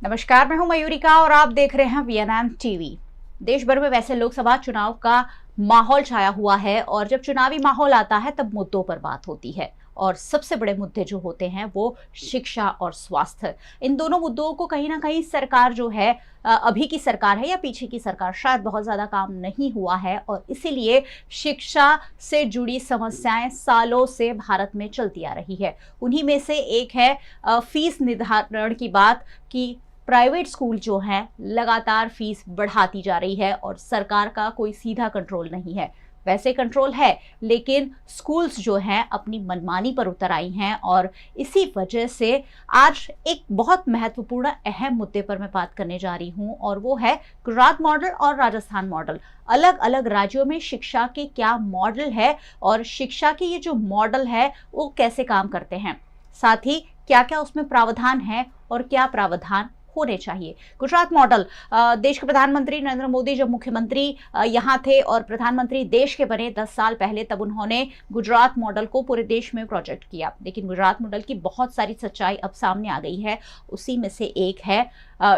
नमस्कार, मैं हूं मयूरिका और आप देख रहे हैं वीएनएम टीवी। देश भर में वैसे लोकसभा चुनाव का माहौल छाया हुआ है और जब चुनावी माहौल आता है तब मुद्दों पर बात होती है और सबसे बड़े मुद्दे जो होते हैं वो शिक्षा और स्वास्थ्य। इन दोनों मुद्दों को कहीं ना कहीं सरकार जो है, अभी की सरकार है या पीछे की सरकार, शायद बहुत ज्यादा काम नहीं हुआ है और इसीलिए शिक्षा से जुड़ी समस्याएं सालों से भारत में चलती आ रही है। उन्हीं में से एक है फीस निर्धारण की बात कि प्राइवेट स्कूल जो हैं लगातार फीस बढ़ाती जा रही है और सरकार का कोई सीधा कंट्रोल नहीं है। वैसे कंट्रोल है लेकिन स्कूल्स जो हैं अपनी मनमानी पर उतर आई हैं और इसी वजह से आज एक बहुत महत्वपूर्ण अहम मुद्दे पर मैं बात करने जा रही हूं और वो है गुजरात मॉडल और राजस्थान मॉडल। अलग अलग राज्यों में शिक्षा के क्या मॉडल है और शिक्षा के ये जो मॉडल है वो कैसे काम करते हैं, साथ ही क्या क्या उसमें प्रावधान है और क्या प्रावधान होने चाहिए। गुजरात मॉडल, देश के प्रधानमंत्री नरेंद्र मोदी जब मुख्यमंत्री यहाँ थे और प्रधानमंत्री देश के बने 10 साल पहले, तब उन्होंने गुजरात मॉडल को पूरे देश में प्रोजेक्ट किया। लेकिन गुजरात मॉडल की बहुत सारी सच्चाई अब सामने आ गई है। उसी में से एक है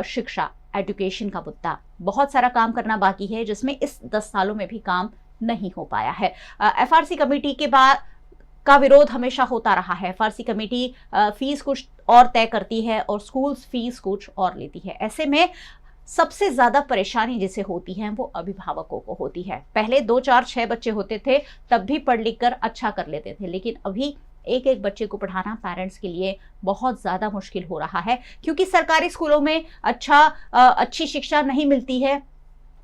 शिक्षा, एजुकेशन का मुद्दा। बहुत सारा काम करना बाकी है जिसमें इस 10 सालों में भी काम नहीं हो पाया है। एफआरसी कमेटी के बाद का विरोध हमेशा होता रहा है। एफआरसी कमेटी फीस कुछ और तय करती है और स्कूल्स फीस कुछ और लेती है। ऐसे में सबसे ज्यादा परेशानी जिसे होती है वो अभिभावकों को होती है। पहले 2, 4, 6 बच्चे होते थे तब भी पढ़ लिख कर अच्छा कर लेते थे, लेकिन अभी एक एक बच्चे को पढ़ाना पेरेंट्स के लिए बहुत ज़्यादा मुश्किल हो रहा है क्योंकि सरकारी स्कूलों में अच्छी शिक्षा नहीं मिलती है।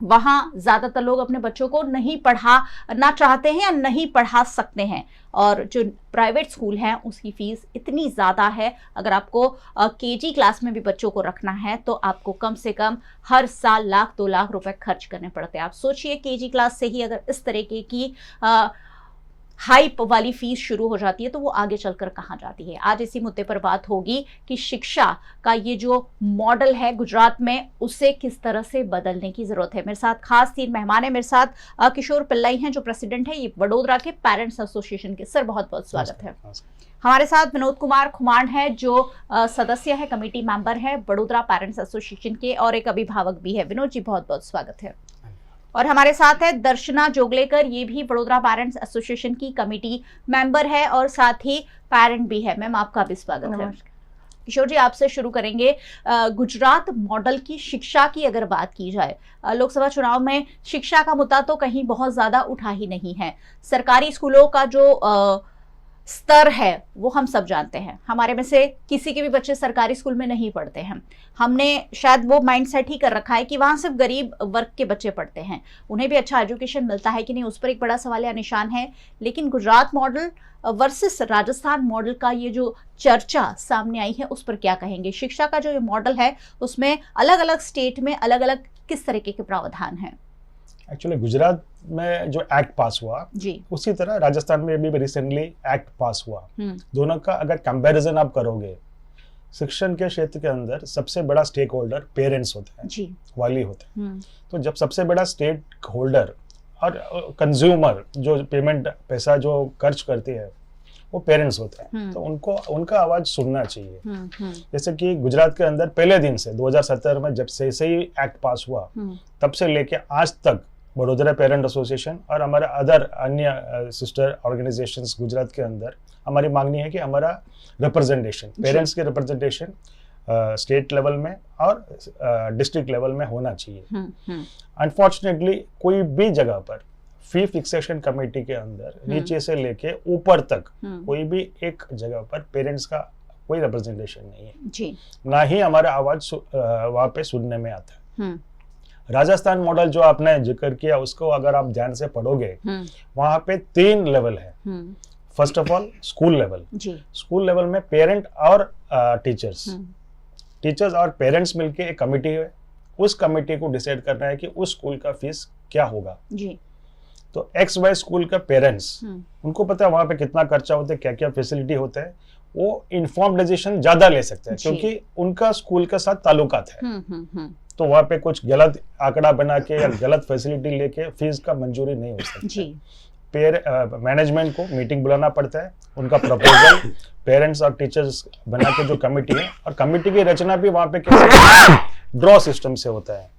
वहाँ ज़्यादातर लोग अपने बच्चों को नहीं पढ़ाना चाहते हैं या नहीं पढ़ा सकते हैं और जो प्राइवेट स्कूल हैं उसकी फ़ीस इतनी ज़्यादा है। अगर आपको केजी क्लास में भी बच्चों को रखना है तो आपको कम से कम हर साल 1 लाख 2 लाख रुपए खर्च करने पड़ते हैं। आप सोचिए, केजी क्लास से ही अगर इस तरीके की हाइप वाली फीस शुरू हो जाती है तो वो आगे चलकर कहाँ जाती है। आज इसी मुद्दे पर बात होगी कि शिक्षा का ये जो मॉडल है गुजरात में, उसे किस तरह से बदलने की जरूरत है। मेरे साथ खास 3 मेहमान है। मेरे साथ किशोर पिल्लाई हैं जो प्रेसिडेंट है ये वडोदरा के पेरेंट्स एसोसिएशन के। सर, बहुत बहुत स्वागत है। हमारे साथ विनोद कुमार खुमाण है जो सदस्य है, कमेटी मेंबर है वडोदरा पेरेंट्स एसोसिएशन के और एक अभिभावक भी है। विनोद जी, बहुत बहुत स्वागत है। और हमारे साथ है दर्शना जोगलेकर, ये भी वडोदरा पेरेंट्स एसोसिएशन की कमेटी मेंबर है और साथ ही पेरेंट भी है। मैम, आपका भी स्वागत है। किशोर जी, आपसे शुरू करेंगे। गुजरात मॉडल की शिक्षा की अगर बात की जाए, लोकसभा चुनाव में शिक्षा का मुद्दा तो कहीं बहुत ज्यादा उठा ही नहीं है। सरकारी स्कूलों का जो स्तर है वो हम सब जानते हैं। हमारे में से किसी के भी बच्चे सरकारी स्कूल में नहीं पढ़ते हैं। हमने शायद वो माइंडसेट ही कर रखा है कि वहाँ सिर्फ गरीब वर्ग के बच्चे पढ़ते हैं, उन्हें भी अच्छा एजुकेशन मिलता है कि नहीं, उस पर एक बड़ा सवाल या निशान है। लेकिन Gujarat model versus Rajasthan model का ये जो चर्चा सामने आई है उस पर क्या कहेंगे? शिक्षा का जो ये मॉडल है उसमें अलग अलग स्टेट में अलग अलग किस तरीके के प्रावधान हैं? एक्चुअली गुजरात में जो एक्ट पास हुआ जी, उसी तरह राजस्थान में भी रिसेंटली एक्ट पास हुआ। दोनों का अगर कंपैरिजन आप करोगे, शिक्षण के क्षेत्र के अंदर सबसे बड़ा स्टेक होल्डर पेरेंट्स होते हैं जी, वाली होते हैं। तो जब सबसे बड़ा स्टेक होल्डर और कंज्यूमर जो पेमेंट पैसा जो खर्च करती है वो पेरेंट्स होते हैं, तो उनको उनका आवाज सुनना चाहिए। जैसे कि गुजरात के अंदर पहले दिन से 2017 में जब से ही एक्ट पास हुआ तब से लेके आज तक वडोदरा पेरेंट एसोसिएशन और हमारे अदर अन्य सिस्टर ऑर्गेनाइजेशंस गुजरात के अंदर हमारी मांगनी है कि हमारा रिप्रेजेंटेशन, पेरेंट्स के रिप्रेजेंटेशन स्टेट लेवल में और डिस्ट्रिक्ट लेवल में होना चाहिए। अनफॉर्चुनेटली कोई भी जगह पर फी फिक्सेशन कमेटी के अंदर नीचे से लेके ऊपर तक कोई भी एक जगह पर पेरेंट्स का कोई रिप्रेजेंटेशन नहीं है जी, ना ही हमारा आवाज वहाँ पे सुनने में आता है। राजस्थान मॉडल जो आपने जिक्र किया उसको अगर आप ध्यान से पढ़ोगे वहाँ पे 3 लेवल है। First of all school level. School level में पेरेंट और टीचर्स और पेरेंट्स मिलके एक कमेटी है। उस कमेटी को डिसाइड करना है कि उस स्कूल का फीस क्या होगा जी। तो XY स्कूल का पेरेंट्स, उनको पता है वहाँ पे कितना खर्चा होता है, क्या क्या फैसिलिटी होता है, वो इन्फॉर्म्ड डिसीजन ज्यादा ले सकते हैं क्योंकि उनका स्कूल के साथ ताल्लुकात है। तो वहाँ पे कुछ गलत आंकड़ा बना के या गलत फैसिलिटी लेके फीस का मंजूरी नहीं हो सकती। मैनेजमेंट को मीटिंग बुलाना पड़ता है, उनका प्रपोजल पेरेंट्स और टीचर्स बना के जो कमेटी है, और कमेटी की रचना भी वहाँ पे कैसे ड्रॉ सिस्टम से होता है।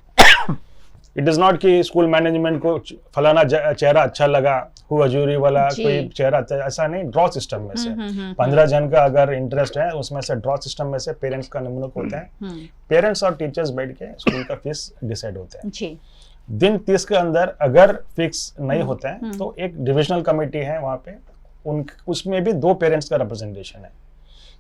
इट इज नॉट कि स्कूल मैनेजमेंट को फलाना चेहरा अच्छा लगा, हुजूरी वाला कोई चेहरा अच्छा, ऐसा नहीं, ड्रॉ सिस्टम में से 15 जन का अगर इंटरेस्ट है उसमें से ड्रॉ सिस्टम में से पेरेंट्स का निमणूक होता है, पेरेंट्स और टीचर्स बैठ के स्कूल का फीस डिसाइड होता है। दिन 30 के अंदर अगर फिक्स नहीं होता है तो एक डिविजनल कमेटी है वहाँ पे, उसमें भी 2 पेरेंट्स का रिप्रेजेंटेशन है।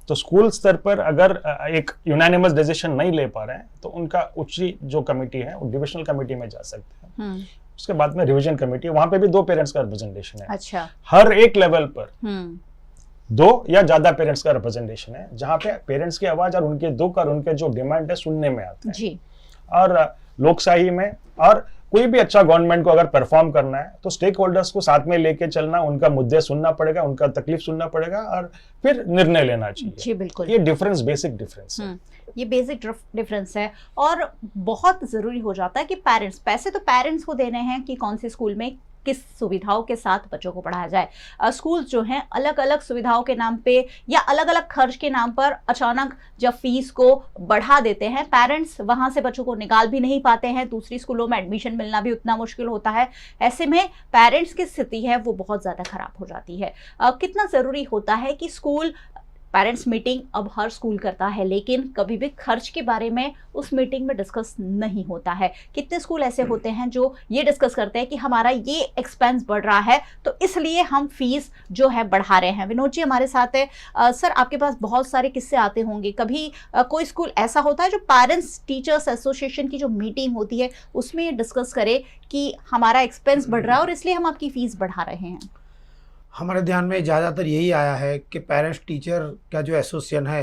तो स्कूल स्तर पर अगर एक यूनानिमस डिसीजन नहीं ले पा रहे हैं तो उनका उच्च जो कमेटी है वो डिविजनल कमेटी में जा सकते हैं। उसके बाद में रिवीजन कमेटी, वहां पे भी 2 पेरेंट्स का रिप्रेजेंटेशन है। अच्छा। हर एक लेवल पर 2 या ज्यादा पेरेंट्स का रिप्रेजेंटेशन है, जहाँ पे पेरेंट्स की आवाज और उनके दुख और उनके जो डिमांड है सुनने में आता है जी। और लोकशाही में और कोई भी अच्छा गवर्नमेंट को अगर परफॉर्म करना है तो स्टेक होल्डर्स को साथ में लेके चलना, उनका मुद्दे सुनना पड़ेगा, उनका तकलीफ सुनना पड़ेगा और फिर निर्णय लेना चाहिए जी। बिल्कुल, ये डिफरेंस, बेसिक डिफरेंस है। ये बेसिक डिफरेंस है और बहुत जरूरी हो जाता है कि पेरेंट्स, पैसे तो पेरेंट्स को देने हैं कि कौन से स्कूल में किस सुविधाओं के साथ बच्चों को पढ़ाया जाए। स्कूल जो हैं अलग अलग सुविधाओं के नाम पे या अलग अलग खर्च के नाम पर अचानक जब फीस को बढ़ा देते हैं, पेरेंट्स वहां से बच्चों को निकाल भी नहीं पाते हैं, दूसरी स्कूलों में एडमिशन मिलना भी उतना मुश्किल होता है। ऐसे में पेरेंट्स की स्थिति है वो बहुत ज्यादा खराब हो जाती है। कितना जरूरी होता है कि स्कूल पेरेंट्स मीटिंग अब हर स्कूल करता है, लेकिन कभी भी खर्च के बारे में उस मीटिंग में डिस्कस नहीं होता है। कितने स्कूल ऐसे होते हैं जो ये डिस्कस करते हैं कि हमारा ये एक्सपेंस बढ़ रहा है तो इसलिए हम फीस जो है बढ़ा रहे हैं। विनोद जी हमारे साथ है। सर, आपके पास बहुत सारे किस्से आते होंगे, कभी कोई स्कूल ऐसा होता है जो पेरेंट्स टीचर्स एसोसिएशन की जो मीटिंग होती है उसमें ये डिस्कस करे कि हमारा एक्सपेंस बढ़ रहा है और इसलिए हम आपकी फीस बढ़ा रहे हैं? हमारे ध्यान में ज़्यादातर यही आया है कि पेरेंट्स टीचर का जो एसोसिएशन है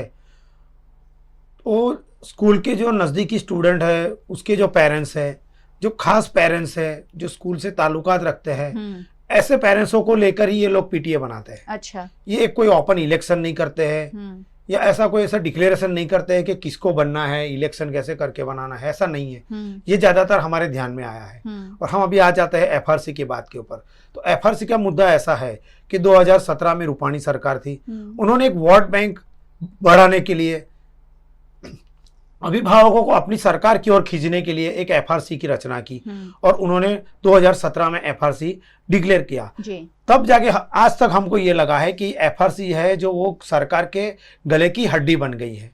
वो स्कूल के जो नज़दीकी स्टूडेंट है उसके जो पेरेंट्स हैं, जो खास पेरेंट्स हैं, जो स्कूल से ताल्लुकात रखते हैं, ऐसे पेरेंट्सों को लेकर ही ये लोग पीटीए बनाते हैं। अच्छा। ये कोई ओपन इलेक्शन नहीं करते हैं या ऐसा डिक्लेरेशन नहीं करते हैं कि किसको बनना है, इलेक्शन कैसे करके बनाना है, ऐसा नहीं है। ये ज्यादातर हमारे ध्यान में आया है। और हम अभी आ जाते हैं एफआरसी की बात के ऊपर। तो एफआरसी का मुद्दा ऐसा है कि 2017 में रूपाणी सरकार थी, उन्होंने एक वोट बैंक बढ़ाने के लिए अभिभावकों को अपनी सरकार की ओर खींचने के लिए एक एफआरसी की रचना की और उन्होंने 2017 में एफआरसी डिक्लेयर किया। तब जाके आज तक हमको ये लगा है कि एफआरसी है जो वो सरकार के गले की हड्डी बन गई है।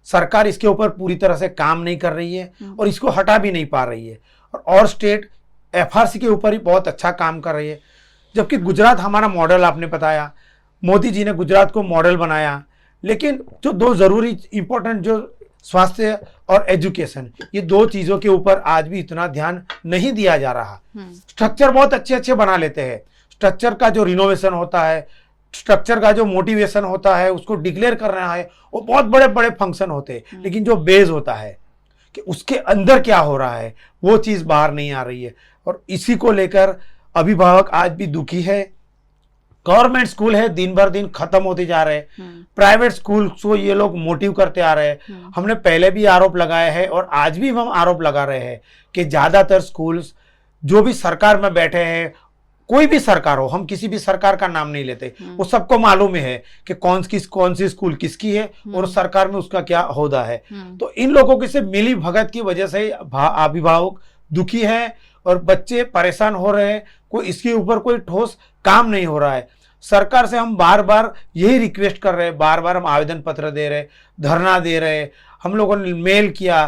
सरकार इसके ऊपर पूरी तरह से काम नहीं कर रही है और इसको हटा भी नहीं पा रही है और स्टेट एफआरसी के ऊपर ही बहुत अच्छा काम कर रही है। जबकि गुजरात हमारा मॉडल, आपने बताया मोदी जी ने गुजरात को मॉडल बनाया, लेकिन जो 2 जरूरी इंपॉर्टेंट जो स्वास्थ्य और एजुकेशन, ये 2 चीजों के ऊपर आज भी इतना ध्यान नहीं दिया जा रहा। स्ट्रक्चर बहुत अच्छे बना लेते हैं, स्ट्रक्चर का जो रिनोवेशन होता है, स्ट्रक्चर का जो मोटिवेशन होता है, उसको डिक्लेयर करना है, वो बहुत बड़े फंक्शन होते हैं, लेकिन जो बेस होता है कि उसके अंदर क्या हो रहा है वो चीज बाहर नहीं आ रही है। और इसी को लेकर अभिभावक आज भी दुखी है। गवर्नमेंट स्कूल है दिन भर दिन खत्म होते जा रहे हैं, प्राइवेट स्कूल को ये लोग मोटिव करते आ रहे हैं। हमने पहले भी आरोप लगाया है और आज भी हम आरोप लगा रहे हैं कि ज्यादातर स्कूल्स जो भी सरकार में बैठे हैं, कोई भी सरकार हो, हम किसी भी सरकार का नाम नहीं लेते, वो सबको मालूम है कि कौन सी स्कूल किसकी है और सरकार में उसका क्या ओहदा है। तो इन लोगों की से मिली भगत की वजह से अभिभावक दुखी है और बच्चे परेशान हो रहे हैं। कोई इसके ऊपर कोई ठोस काम नहीं हो रहा है। सरकार से हम बार बार यही रिक्वेस्ट कर रहे हैं, बार बार हम आवेदन पत्र दे रहे, धरना दे रहे, हम लोगों ने मेल किया,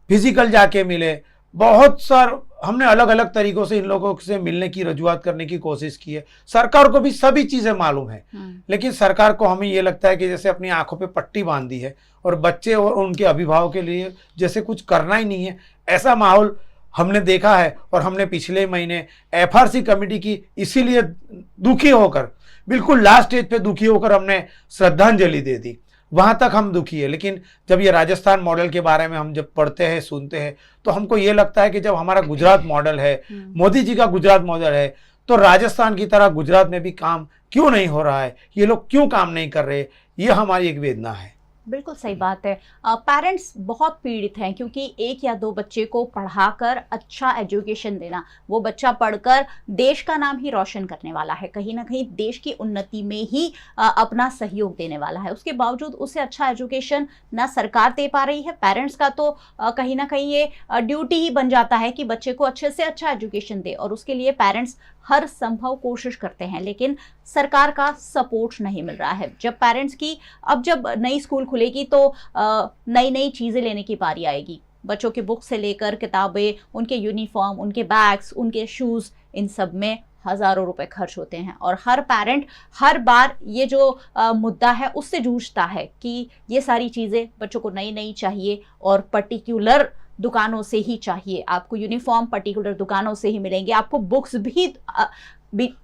फिजिकल जाके मिले, बहुत सार हमने अलग अलग तरीकों से इन लोगों से मिलने की रजूआत करने की कोशिश की है। सरकार को भी सभी चीजें मालूम है, लेकिन सरकार को हमें ये लगता है कि जैसे अपनी आंखों पे पट्टी बांध दी है और बच्चे और उनके अभिभावकों के लिए जैसे कुछ करना ही नहीं है, ऐसा माहौल हमने देखा है। और हमने पिछले महीने एफआरसी कमेटी की इसीलिए दुखी होकर, बिल्कुल लास्ट स्टेज पे दुखी होकर हमने श्रद्धांजलि दे दी, वहां तक हम दुखी है। लेकिन जब ये राजस्थान मॉडल के बारे में हम जब पढ़ते हैं, सुनते हैं, तो हमको ये लगता है कि जब हमारा गुजरात मॉडल है, मोदी जी का गुजरात मॉडल है, तो राजस्थान की तरह गुजरात में भी काम क्यों नहीं हो रहा है, ये लोग क्यों काम नहीं कर रहे, ये हमारी एक वेदना है। बिल्कुल सही बात है। पेरेंट्स बहुत पीड़ित हैं क्योंकि एक या दो बच्चे को पढ़ाकर अच्छा एजुकेशन देना, वो बच्चा पढ़कर देश का नाम ही रोशन करने वाला है, कहीं ना कहीं देश की उन्नति में ही अपना सहयोग देने वाला है। उसके बावजूद उसे अच्छा एजुकेशन ना सरकार दे पा रही है। पेरेंट्स का तो कहीं ना कहीं ये ड्यूटी ही बन जाता है कि बच्चे को अच्छे से अच्छा एजुकेशन दे, और उसके लिए पेरेंट्स हर संभव कोशिश करते हैं, लेकिन सरकार का सपोर्ट नहीं मिल रहा है। जब पेरेंट्स की अब जब नई स्कूल खुलेगी तो नई नई चीज़ें लेने की बारी आएगी। बच्चों के बुक से लेकर किताबें, उनके यूनिफॉर्म, उनके बैग्स, उनके शूज़, इन सब में हज़ारों रुपए खर्च होते हैं, और हर पेरेंट हर बार ये जो मुद्दा है उससे जूझता है कि ये सारी चीज़ें बच्चों को नई नई चाहिए और पर्टिकुलर दुकानों से ही चाहिए। आपको यूनिफॉर्म पर्टिकुलर दुकानों से ही मिलेंगे, आपको बुक्स भी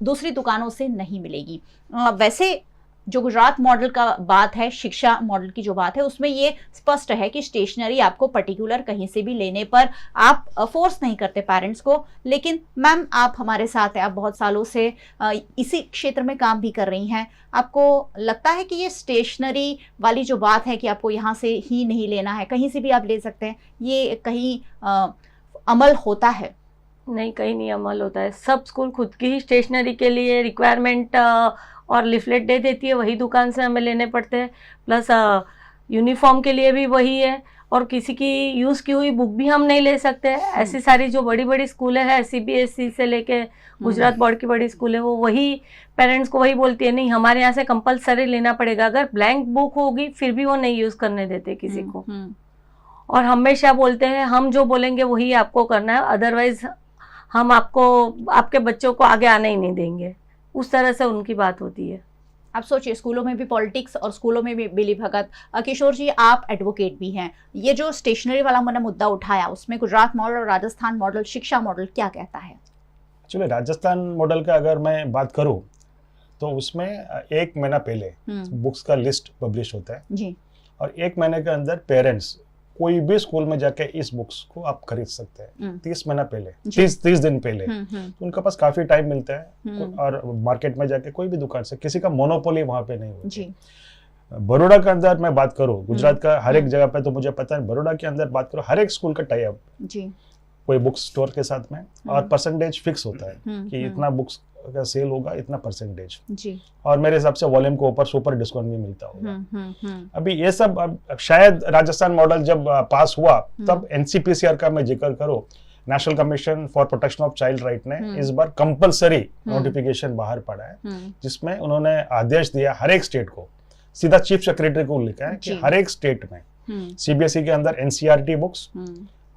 दूसरी दुकानों से नहीं मिलेगी। वैसे जो गुजरात मॉडल का बात है, शिक्षा मॉडल की जो बात है, उसमें ये स्पष्ट है कि स्टेशनरी आपको पर्टिकुलर कहीं से भी लेने पर आप फोर्स नहीं करते पेरेंट्स को। लेकिन मैम, आप हमारे साथ हैं, आप बहुत सालों से इसी क्षेत्र में काम भी कर रही हैं। आपको लगता है कि ये स्टेशनरी वाली जो बात है कि आपको यहाँ से ही नहीं लेना है, कहीं से भी आप ले सकते हैं, ये कहीं अमल होता है? नहीं, कहीं नहीं अमल होता है। सब स्कूल खुद की ही स्टेशनरी के लिए रिक्वायरमेंट और लिफलेट दे देती है, वही दुकान से हमें लेने पड़ते हैं। प्लस यूनिफॉर्म के लिए भी वही है, और किसी की यूज़ की हुई बुक भी हम नहीं ले सकते। ऐसी सारी जो बड़ी बड़ी स्कूलें हैं, CBSE से लेके गुजरात बोर्ड की बड़ी स्कूलें, वो वही पेरेंट्स को वही बोलती है, नहीं हमारे यहाँ से कंपलसरी लेना पड़ेगा। अगर ब्लैंक बुक होगी फिर भी वो नहीं यूज़ करने देते किसी को, और हमेशा बोलते हैं हम जो बोलेंगे वही आपको करना है, अदरवाइज हम आपको, आपके बच्चों को आगे आने ही नहीं देंगे। उस तरह से उनकी बात होती है। आप सोचिए, स्कूलों में भी पॉलिटिक्स और स्कूलों में भी मिली भगत। किशोर जी, आप एडवोकेट भी हैं, ये जो स्टेशनरी वाला मैंने मुद्दा उठाया, उसमें गुजरात मॉडल और राजस्थान मॉडल, शिक्षा मॉडल क्या कहता है? एक्चुअली राजस्थान मॉडल का अगर मैं बात करूं तो उसमें 1 महीना पहले बुक्स का लिस्ट पब्लिश होता है जी, और 1 महीने के अंदर पेरेंट्स कोई भी स्कूल में जाके इस बुक्स को आप खरीद सकते हैं। 30 महीना पहले, 30 दिन पहले, तो उनके पास काफी टाइम मिलता है, और मार्केट में जाके कोई भी दुकान से, किसी का मोनोपोली वहां पे नहीं होती। बड़ौदा के अंदर मैं बात करूं, गुजरात का हर एक जगह पे तो मुझे पता है, बड़ौदा के अंदर बात करूं, हर एक स्कूल का टाई अप कोई बुक स्टोर के साथ में, और परसेंटेज फिक्स होता है कि इतना बुक्स का सेल होगा, इतना परसेंटेज जी, और मेरे हिसाब से वॉल्यूम के ऊपर सुपर डिस्काउंट भी मिलता होगा। अभी ये सब, अब शायद राजस्थान मॉडल जब पास हुआ तब NCPCR का मैं जिक्र करूं, national commission for protection of child right ने इस बार कंपलसरी नोटिफिकेशन बाहर पड़ा है, जिसमें उन्होंने आदेश दिया हर एक स्टेट को, सीधा चीफ सेक्रेटरी को लिखा है कि हर एक स्टेट में CBSE के अंदर NCERT बुक्स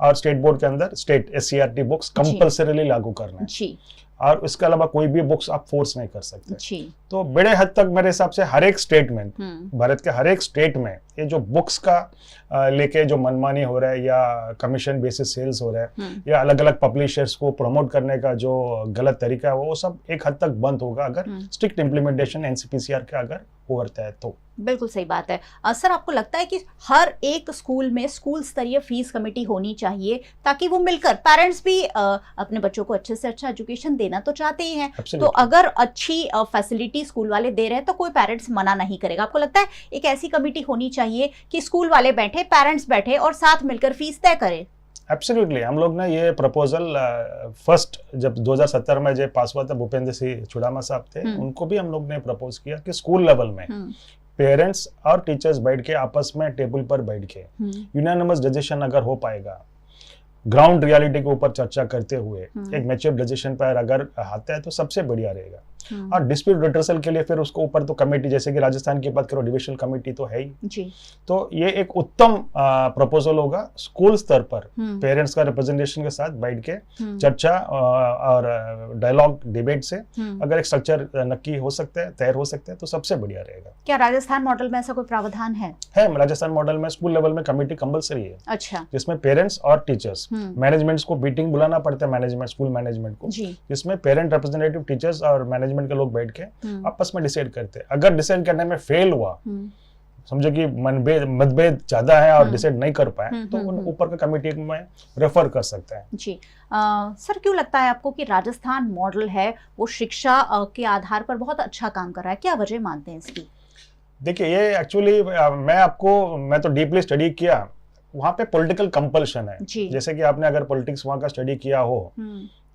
और स्टेट बोर्ड के अंदर स्टेट SCERT बुक्स कंपलसरीली लागू करना है, और इसके अलावा कोई भी बुक्स आप फोर्स नहीं कर सकते। तो बड़े हद तक मेरे हिसाब से हर एक स्टेट में, भारत के हर एक स्टेट में ये जो बुक्स का लेके जो मनमानी हो रहा है, या कमीशन बेसिस सेल्स हो रहा है, या अलग अलग पब्लिशर्स को प्रमोट करने का जो गलत तरीका है, वो सब एक हद तक बंद होगा अगर स्ट्रिक्ट इम्प्लीमेंटेशन NCPCR का अगर होता है तो। बिल्कुल सही बात है। सर, आपको लगता है कि हर एक स्कूल में स्कूल स्तरीय फीस कमेटी होनी चाहिए, ताकि वो मिलकर, पेरेंट्स भी अपने बच्चों को अच्छे से अच्छा एजुकेशन देना तो चाहते ही हैं, तो अगर अच्छी फैसिलिटी स्कूल वाले दे रहे हैं तो कोई पेरेंट्स मना नहीं करेगा। आपको लगता है एक ऐसी कमेटी होनी चाहिए कि स्कूल वाले बैठे, पेरेंट्स बैठे और साथ मिलकर फीस तय करें? एब्सोल्युटली, हम लोग ने ये प्रपोजल फर्स्ट जब 2017 में जब पास हुआ था, भूपेंद्र सिंह चुड़ामा साहब थे, उनको भी हम लोग ने प्रपोज किया कि स्कूल लेवल में पेरेंट्स और टीचर्स बैठ के आपस में टेबल पर बैठ के यूनानिमस डिसीजन अगर हो पाएगा, ग्राउंड रियलिटी के ऊपर चर्चा करते हुए एक मैच्योर डिसीजन पर अगर आता है तो सबसे बढ़िया रहेगा। और डिस्प्यूट रिट्रेसल के लिए फिर उसको ऊपर तो कमेटी, जैसे कि राजस्थान की बात करो, डिविजनल कमेटी तो है ही जी, तो ये एक उत्तम प्रपोजल होगा स्कूल स्तर पर, पेरेंट्स का रिप्रेजेंटेशन के साथ बैठ के चर्चा और डायलॉग डिबेट से अगर एक स्ट्रक्चर नक्की हो सकता है, तैयार हो सकता है, तो सबसे बढ़िया रहेगा। क्या राजस्थान मॉडल में ऐसा कोई प्रावधान है? राजस्थान मॉडल में स्कूल लेवल में कमेटी कंपलसरी है। अच्छा। जिसमें पेरेंट्स और टीचर्स, मैनेजमेंट्स को मीटिंग बुलाना पड़ता है, मैनेजमेंट, स्कूल मैनेजमेंट को, जिसमें पेरेंट रिप्रेजेंटेटिव, टीचर्स और मैनेजमेंट के लोग बैठ के आपस में डिसाइड करते हैं। अगर डिसाइड करने में फेल हुआ, समझो कि मतभेद ज्यादा है और डिसाइड नहीं कर पाए, तो उन ऊपर का कमेटी में रेफर कर सकते हैं जी। सर, क्यों लगता है आपको कि राजस्थान मॉडल है वो शिक्षा के आधार पर बहुत अच्छा काम कर रहा है? क्या वजह मानते हैं इसकी? देखिए ये एक्चुअली मैं तो डीपली स्टडी किया, वहाँ पे पॉलिटिकल कंपल्शन है। जैसे कि आपने अगर पॉलिटिक्स वहाँ का स्टडी किया हो,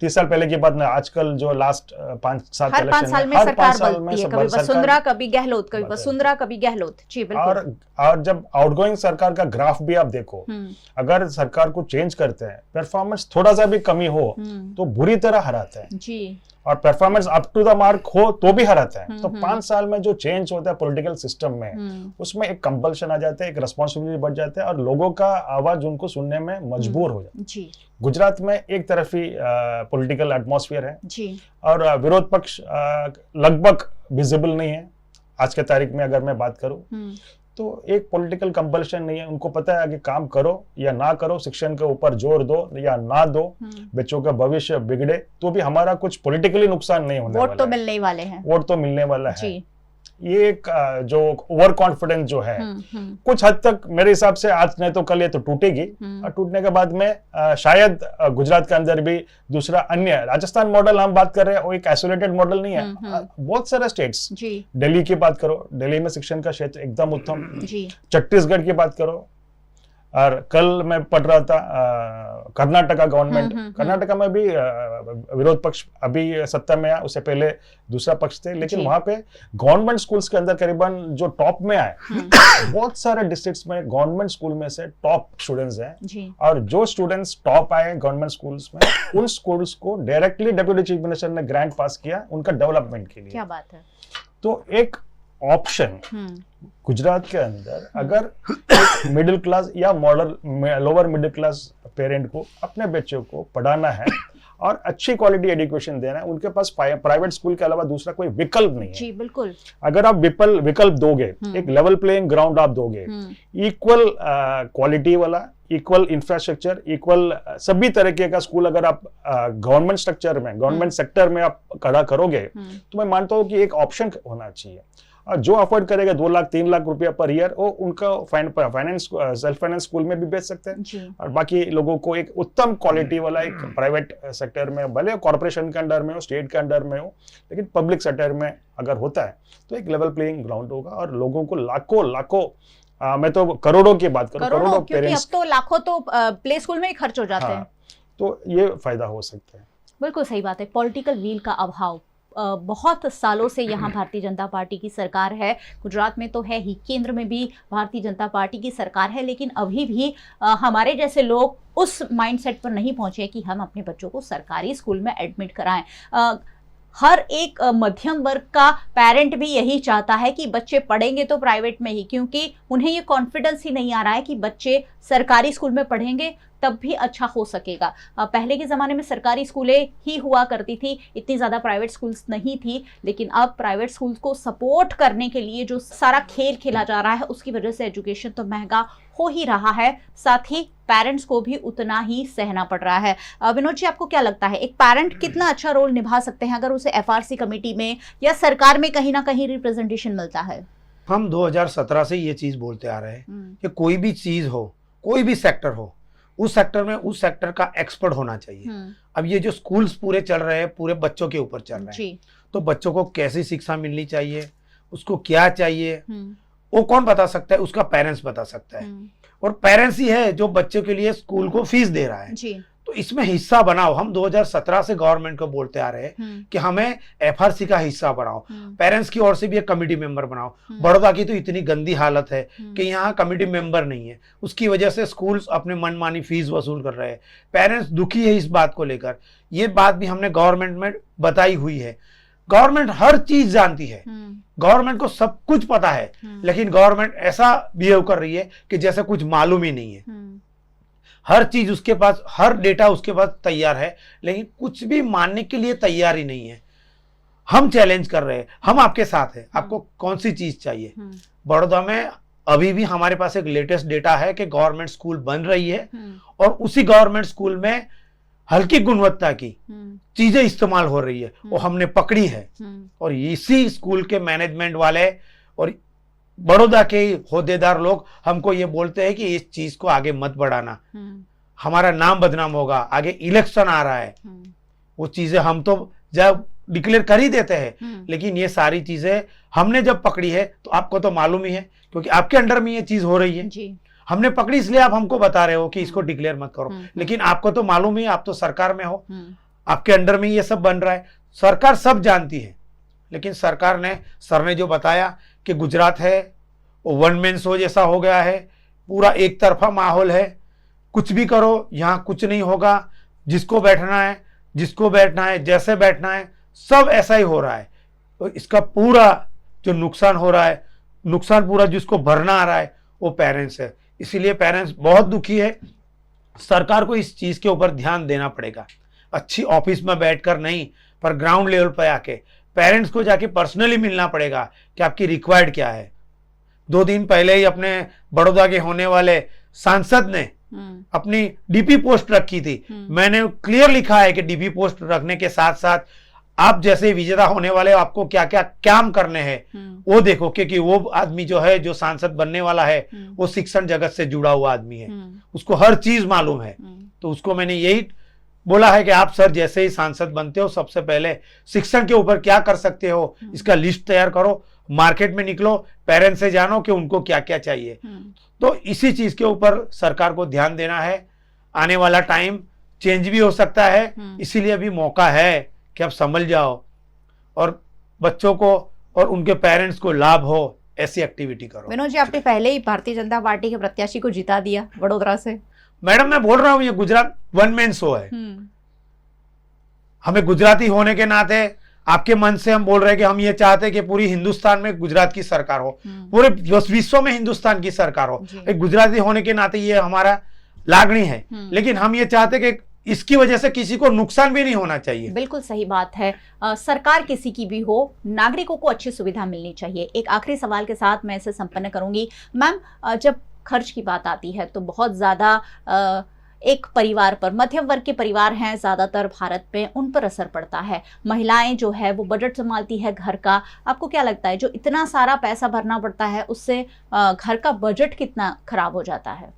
30 साल पहले की बात ना, आजकल जो लास्ट 5-7 हर 5 साल में सरकार बदलती है, कभी वसुंधरा कभी गहलोत, कभी वसुंधरा कभी गहलोत। जी बिल्कुल। और जब आउटगोइंग सरकार का ग्राफ भी आप देखो, अगर सरकार को चेंज करते हैं, परफॉर्मेंस थोड़ा सा भी कमी हो तो बुरी तरह हराते हैं जी, और performance up to the mark हो तो भी हराते हैं। तो 5 साल में जो चेंज होता है पॉलिटिकल सिस्टम में, उसमें एक कंपल्शन आ जाता है, एक रिस्पॉन्सिबिलिटी बढ़ जाता है और लोगों का आवाज उनको सुनने में मजबूर हो जाता है जी। गुजरात में एक तरफी पॉलिटिकल एटमॉस्फेयर है जी, और विरोध पक्ष लगभग विजिबल नहीं है आज के तारीख में। अगर मैं बात करूं तो एक पॉलिटिकल कंपल्शन नहीं है, उनको पता है कि काम करो या ना करो, शिक्षण के ऊपर जोर दो या ना दो, बच्चों का भविष्य बिगड़े तो भी हमारा कुछ पॉलिटिकली नुकसान नहीं होने वाला है। वोट तो मिलने वाले हैं, वोट तो मिलने वाला है। ये एक जो ओवर कॉन्फिडेंस जो है कुछ हद तक मेरे हिसाब से आज नहीं तो कल ये तो टूटेगी, और टूटने के बाद में शायद गुजरात के अंदर भी दूसरा अन्य राजस्थान मॉडल हम बात कर रहे हैं, वो एक आइसोलेटेड मॉडल नहीं है। बहुत सारे स्टेट्स, दिल्ली की बात करो, दिल्ली में शिक्षण का क्षेत्र एकदम उत्तम, छत्तीसगढ़ की बात करो, और कल मैं पढ़ रहा था कर्नाटका गवर्नमेंट, कर्नाटका में भी विरोध पक्ष अभी सत्ता में आया, उससे पहले दूसरा पक्ष थे, लेकिन वहां पे गवर्नमेंट स्कूल्स के अंदर करीबन जो टॉप में आए, बहुत सारे डिस्ट्रिक्ट्स में गवर्नमेंट स्कूल में से टॉप स्टूडेंट्स हैं, और जो स्टूडेंट्स टॉप आए गवर्नमेंट स्कूल्स में, उन स्कूल्स को डायरेक्टली डेप्यूटी चीफ मिनिस्टर ने ग्रांट पास किया उनका डेवलपमेंट के लिए। क्या बात है। तो एक ऑप्शन गुजरात के अंदर अगर मिडिल क्लास या लोअर मिडिल क्लास पेरेंट को अपने बच्चों को पढ़ाना है और अच्छी क्वालिटी एजुकेशन देना है, उनके पास प्राइवेट स्कूल के अलावा दूसरा कोई विकल्प नहीं है जी। बिल्कुल। अगर आप विकल्प दोगे, एक लेवल प्लेइंग ग्राउंड आप दोगे, इक्वल क्वालिटी वाला, इक्वल इंफ्रास्ट्रक्चर, इक्वल सभी तरीके का स्कूल अगर आप गवर्नमेंट स्ट्रक्चर में, गवर्नमेंट सेक्टर में आप खड़ा करोगे, तो मैं मानता हूँ कि एक ऑप्शन होना चाहिए। और जो अफोर्ड करेगा 2 लाख 3 लाख रुपया पर ईयर, वो उनका फाइनेंस सेल्फ फाइनेंस स्कूल में भी भेज सकते हैं, और बाकी लोगों को एक उत्तम क्वालिटी वाला एक प्राइवेट सेक्टर में, भले कॉर्पोरेशन के अंडर में हो, स्टेट के अंडर में हो, लेकिन पब्लिक सेक्टर में अगर होता है तो एक लेवल प्लेइंग ग्राउंड होगा, और लोगों को लाखों मैं तो करोड़ों की बात करूं, करोड़ों पेरेंट्स, अब तो लाखों तो प्ले स्कूल में ही खर्च हो जाते हैं, तो ये फायदा हो सकता है। बिल्कुल सही बात है। पॉलिटिकल विल का अभाव बहुत सालों से यहाँ भारतीय जनता पार्टी की सरकार है, गुजरात में तो है ही, केंद्र में भी भारतीय जनता पार्टी की सरकार है, लेकिन अभी भी हमारे जैसे लोग उस माइंडसेट पर नहीं पहुंचे कि हम अपने बच्चों को सरकारी स्कूल में एडमिट कराएं। हर एक मध्यम वर्ग का पेरेंट भी यही चाहता है कि बच्चे पढ़ेंगे तो प्राइवेट में ही, क्योंकि उन्हें ये कॉन्फिडेंस ही नहीं आ रहा है कि बच्चे सरकारी स्कूल में पढ़ेंगे तब भी अच्छा हो सकेगा। पहले के ज़माने में सरकारी स्कूलें ही हुआ करती थी, इतनी ज़्यादा प्राइवेट स्कूल्स नहीं थी, लेकिन अब प्राइवेट स्कूल्स को सपोर्ट करने के लिए जो सारा खेल खेला जा रहा है, उसकी वजह से एजुकेशन तो महंगा हो ही रहा है, साथ ही पेरेंट्स को भी उतना ही सहना पड़ रहा है। विनोद जी, आपको क्या लगता है एक पेरेंट कितना अच्छा रोल निभा सकते हैं अगर उसे एफआरसी कमेटी में या सरकार में कहीं ना कहीं रिप्रेजेंटेशन मिलता है? हम 2017 से ये चीज़ बोलते आ रहे हैं कि कोई भी चीज़ हो, कोई भी सेक्टर हो, उस सेक्टर में उस सेक्टर का एक्सपर्ट होना चाहिए। अब ये जो स्कूल्स पूरे चल रहे हैं, पूरे बच्चों के ऊपर चल रहे हैं, तो बच्चों को कैसी शिक्षा मिलनी चाहिए, उसको क्या चाहिए, वो कौन बता सकता है? उसका पेरेंट्स बता सकता है, और पेरेंट्स ही है जो बच्चों के लिए स्कूल को फीस दे रहा है जी। तो इसमें हिस्सा बनाओ। हम 2017 से गवर्नमेंट को बोलते आ रहे हैं कि हमें एफआरसी का हिस्सा बनाओ, पेरेंट्स की ओर से भी एक कमेटी मेंबर बनाओ। बड़ौदा की तो इतनी गंदी हालत है कि यहाँ कमेटी मेंबर नहीं है, उसकी वजह से स्कूल्स अपने मनमानी फीस वसूल कर रहे हैं, पेरेंट्स दुखी है इस बात को लेकर। ये बात भी हमने गवर्नमेंट में बताई हुई है। गवर्नमेंट हर चीज जानती है, गवर्नमेंट को सब कुछ पता है, लेकिन गवर्नमेंट ऐसा बिहेव कर रही है कि जैसे कुछ मालूम ही नहीं है। हर चीज उसके पास, हर डेटा उसके पास तैयार है, लेकिन कुछ भी मानने के लिए तैयार ही नहीं है। हम चैलेंज कर रहे हैं, हम आपके साथ हैं, आपको कौन सी चीज चाहिए। बड़ौदा में अभी भी हमारे पास एक लेटेस्ट डेटा है कि गवर्नमेंट स्कूल बन रही है, और उसी गवर्नमेंट स्कूल में हल्की गुणवत्ता की चीजें इस्तेमाल हो रही है, वो हमने पकड़ी है। और इसी स्कूल के मैनेजमेंट वाले और बड़ौदा के होद्देदार लोग हमको ये बोलते हैं कि इस चीज को आगे मत बढ़ाना, हमारा नाम बदनाम होगा, आगे इलेक्शन आ रहा है। वो चीजें हम तो जब डिक्लेयर कर ही देते हैं। लेकिन ये सारी चीजें हमने जब पकड़ी है तो आपको तो मालूम ही है, क्योंकि आपके अंडर में ये चीज हो रही है जी। हमने पकड़ी इसलिए आप हमको बता रहे हो कि इसको डिक्लेयर मत करो, लेकिन आपको तो मालूम ही, आप तो सरकार में हो, आपके अंडर में ये सब बन रहा है, सरकार सब जानती है। लेकिन सरकार ने, सर ने जो बताया कि गुजरात है वो वन मैन शो जैसा हो गया है, पूरा एक तरफा माहौल है, कुछ भी करो यहाँ कुछ नहीं होगा, जिसको बैठना है जिसको बैठना है जैसे बैठना है सब ऐसा ही हो रहा है। तो इसका पूरा जो नुकसान हो रहा है, नुकसान पूरा जिसको भरना आ रहा है वो पेरेंट्स है। इसीलिए पेरेंट्स बहुत दुखी है। सरकार को इस चीज के ऊपर ध्यान देना पड़ेगा, अच्छी ऑफिस में बैठकर नहीं, पर ग्राउंड लेवल पर आके पेरेंट्स को जाके पर्सनली मिलना पड़ेगा कि आपकी रिक्वायर्ड क्या है। 2 दिन पहले ही अपने बड़ौदा के होने वाले सांसद ने अपनी डीपी पोस्ट रखी थी। मैंने क्लियर लिखा है कि डीपी पोस्ट रखने के साथ साथ आप जैसे विजेता होने वाले आपको क्या क्या काम करने हैं वो देखो, क्योंकि वो आदमी जो है, जो सांसद बनने वाला है, वो शिक्षण जगत से जुड़ा हुआ आदमी है, उसको हर चीज मालूम है। तो उसको मैंने यही बोला है कि आप सर जैसे ही सांसद बनते हो सबसे पहले शिक्षण के ऊपर क्या कर सकते हो इसका लिस्ट तैयार करो, मार्केट में निकलो, पेरेंट्स से जानो कि उनको क्या क्या चाहिए। तो इसी चीज के ऊपर सरकार को ध्यान देना है। आने वाला टाइम चेंज भी हो सकता है, इसीलिए अभी मौका है कि आप समझ जाओ और बच्चों को और उनके पेरेंट्स को लाभ हो ऐसी एक्टिविटी करो। विनोद जी, आपने पहले ही भारतीय जनता पार्टी के प्रत्याशी को जिता दिया वडोदरा से। मैडम मैं बोल रहा हूं ये गुजरात वन मैन शो है। हमें गुजराती होने के नाते आपके मन से हम बोल रहे हैं कि हम ये चाहते हैं कि पूरी हिंदुस्तान में गुजरात की सरकार हो, पूरे विश्व में हिंदुस्तान की सरकार हो। एक गुजराती होने के नाते ये हमारा लागणी है, लेकिन हम ये चाहते हैं कि इसकी वजह से किसी को नुकसान भी नहीं होना चाहिए। बिल्कुल सही बात है। सरकार किसी की भी हो, नागरिकों को अच्छी सुविधा मिलनी चाहिए। एक आखिरी सवाल के साथ मैं इसे संपन्न करूंगी। मैम, जब खर्च की बात आती है तो बहुत ज्यादा एक परिवार पर, मध्यम वर्ग के परिवार हैं ज़्यादातर भारत में, उन पर असर पड़ता है। महिलाएं जो है वो बजट संभालती है घर का। आपको क्या लगता है जो इतना सारा पैसा भरना पड़ता है उससे घर का बजट कितना खराब हो जाता है?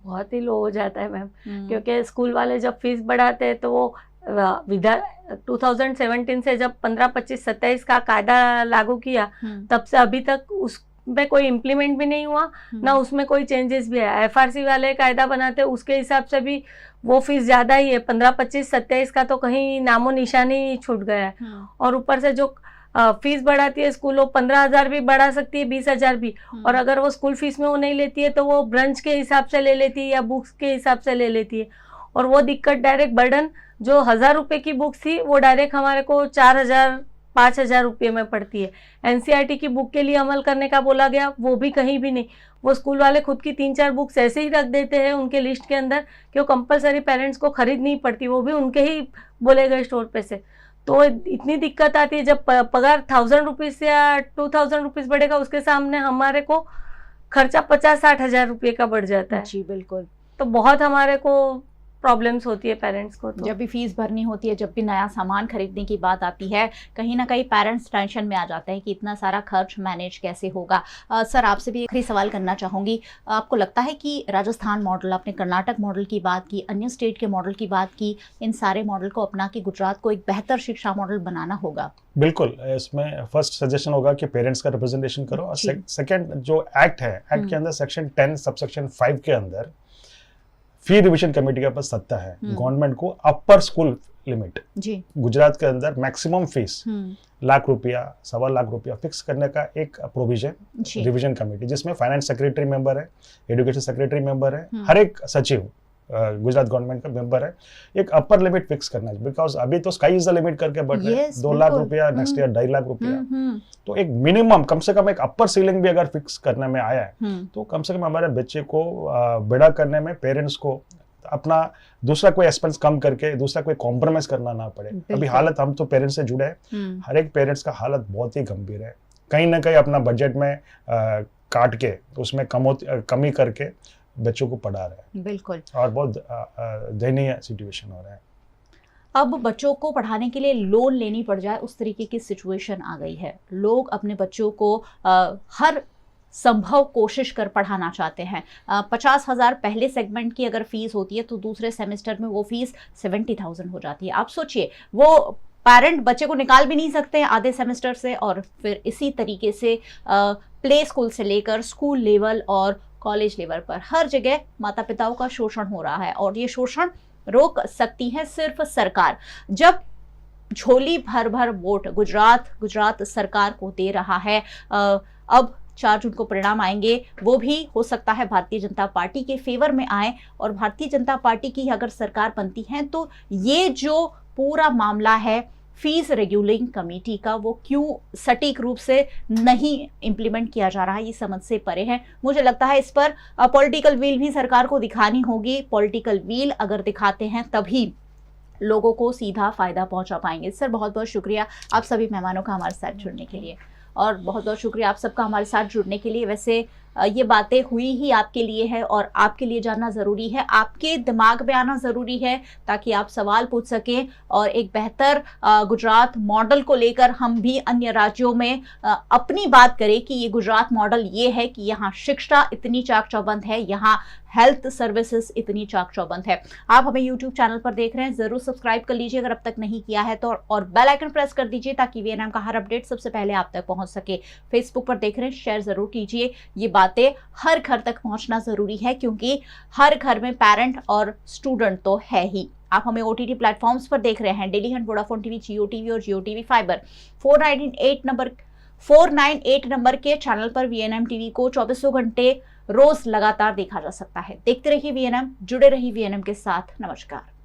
बहुत ही लो हो जाता है मैम, क्योंकि स्कूल वाले जब फीस बढ़ाते हैं तो वो 2017 से जब 15, 25, 27 का कायदा लागू किया तब से अभी तक उस में कोई इम्प्लीमेंट भी नहीं हुआ, ना उसमें कोई चेंजेस भी है। एफआरसी वाले कायदा बनाते उसके हिसाब से भी वो फीस ज़्यादा ही है। 15, 25, 27 का तो कहीं नामो निशानी छूट गया है। और ऊपर से जो फीस बढ़ाती है स्कूल, वो 15,000 भी बढ़ा सकती है, 20,000 भी। और अगर वो स्कूल फीस में वो नहीं लेती है तो वो ब्रंच के हिसाब से ले लेती है या बुक्स के हिसाब से ले लेती है। और वो दिक्कत डायरेक्ट बर्डन जो 1,000 रुपये की बुक्स थी वो डायरेक्ट हमारे को 4,000, 5,000 रुपये में पड़ती है। एनसीईआरटी की बुक के लिए अमल करने का बोला गया, वो भी कहीं भी नहीं। वो स्कूल वाले खुद की 3-4 बुक्स ऐसे ही रख देते हैं उनके लिस्ट के अंदर कि वो कंपलसरी पेरेंट्स को खरीदनी पड़ती, वो भी उनके ही बोले गए स्टोर पे से। तो इतनी दिक्कत आती है जब पगार 1,000 रुपीज़ या 2,000 रुपीज़ बढ़ेगा, उसके सामने हमारे को खर्चा 50-60 हज़ार रुपये का बढ़ जाता है। जी बिल्कुल। तो बहुत हमारे को प्रॉब्लम्स होती है पेरेंट्स को। तो जब भी फीस भरनी होती है, जब भी नया सामान खरीदने की बात आती है, कहीं ना कहीं पेरेंट्स टेंशन में आ जाते हैं कि इतना सारा खर्च मैनेज कैसे होगा। सर, आपसे भी आखिरी सवाल करना चाहूँगी। आपको लगता है कि राजस्थान मॉडल, आपने कर्नाटक मॉडल की बात की, अन्य स्टेट के मॉडल की बात की, इन सारे मॉडल को अपना के गुजरात को एक बेहतर शिक्षा मॉडल बनाना होगा? बिल्कुल। इसमें फर्स्ट सजेशन होगा कि पेरेंट्स का रिप्रेजेंटेशन करो। और सेकेंड जो एक्ट है, एक्ट के अंदर सेक्शन 10 सबसेक्शन 5 के अंदर फी रिविजन कमेटी के पास सत्ता है गवर्नमेंट को अपर स्कूल लिमिट जी गुजरात के अंदर मैक्सिमम फीस ₹1,00,000, ₹1,25,00,000 फिक्स करने का एक प्रोविजन रिविजन कमेटी, जिसमें फाइनेंस सेक्रेटरी मेंबर है, एजुकेशन सेक्रेटरी मेंबर है, हर एक सचिव गुजरात गवर्नमेंट का मेंबर है। एक अपर लिमिट फिक्स करना है, बिकॉज अभी तो स्काई इज द लिमिट करके बढ़ रहे हैं। 2,00,000 रुपया नेक्स्ट ईयर, ₹2,50,000। तो एक मिनिमम, कम से कम एक अपर सीलिंग भी अगर फिक्स करने में आया है तो कम से कम हमारे बच्चे को बड़ा करने में पेरेंट्स को अपना दूसरा कोई एक्सपेंस कम करके दूसरा कोई कॉम्प्रोमाइज करना ना पड़े। अभी हालत, हम तो पेरेंट्स से जुड़े हैं, हर एक पेरेंट्स का हालत बहुत ही गंभीर है। कहीं ना कहीं अपना बजट में काट के उसमें कमी करके बच्चों को पढ़ा रहे हैं। बिल्कुल। और बहुत दयनीय सिचुएशन हो रहा है। अब बच्चों को पढ़ाने के लिए लोन लेनी पड़ जाए, उस तरीके की सिचुएशन आ गई है। लोग अपने बच्चों को हर संभव कोशिश कर पढ़ाना चाहते हैं। 50,000 पहले सेगमेंट की अगर फीस होती है तो दूसरे सेमेस्टर में वो फीस 70,000 हो जाती है। आप सोचिए, वो पेरेंट बच्चे को निकाल भी नहीं सकते आधे सेमेस्टर से, और फिर इसी तरीके से प्ले स्कूल से लेकर स्कूल लेवल और कॉलेज लेवल पर हर जगह माता पिताओं का शोषण हो रहा है। और ये शोषण रोक सकती है सिर्फ सरकार। जब झोली भर भर वोट गुजरात सरकार को दे रहा है, अब 4 जून को परिणाम आएंगे, वो भी हो सकता है भारतीय जनता पार्टी के फेवर में आए, और भारतीय जनता पार्टी की अगर सरकार बनती है तो ये जो पूरा मामला है फीस रेगुलेटिंग कमेटी का, वो क्यों सटीक रूप से नहीं इंप्लीमेंट किया जा रहा है, ये समझ से परे है। मुझे लगता है इस पर पॉलिटिकल व्हील भी सरकार को दिखानी होगी। पॉलिटिकल व्हील अगर दिखाते हैं तभी लोगों को सीधा फायदा पहुंचा पाएंगे। सर बहुत बहुत शुक्रिया आप सभी मेहमानों का हमारे साथ जुड़ने के लिए, और बहुत बहुत शुक्रिया आप सबका हमारे साथ जुड़ने के लिए। वैसे ये बातें हुई ही आपके लिए है, और आपके लिए जानना ज़रूरी है, आपके दिमाग में आना ज़रूरी है, ताकि आप सवाल पूछ सकें और एक बेहतर गुजरात मॉडल को लेकर हम भी अन्य राज्यों में अपनी बात करें कि ये गुजरात मॉडल ये है कि यहाँ शिक्षा इतनी चाक चौबंद है, यहाँ हेल्थ सर्विसेज इतनी चाक चौबंद है। आप हमें यूट्यूब चैनल पर देख रहे हैं, जरूर सब्सक्राइब कर लीजिए अगर अब तक नहीं किया है तो, और बेल आइकन प्रेस कर दीजिए ताकि वीएनएम का हर अपडेट सबसे पहले आप तक पहुंच सके। फेसबुक पर देख रहे हैं, शेयर जरूर कीजिए। ये बातें हर घर तक पहुंचना जरूरी है, क्योंकि हर घर में पेरेंट और स्टूडेंट तो है ही। आप हमें ओटीटी प्लेटफॉर्म्स पर देख रहे हैं, डेली हंट, वोडाफोन टीवी, जियो टीवी और जियो टीवी फाइबर। 498 नंबर के चैनल पर वीएनएम टीवी को 24 घंटे रोज लगातार देखा जा सकता है। देखते रहिए वीएनएम, जुड़े रहिए वीएनएम के साथ। नमस्कार।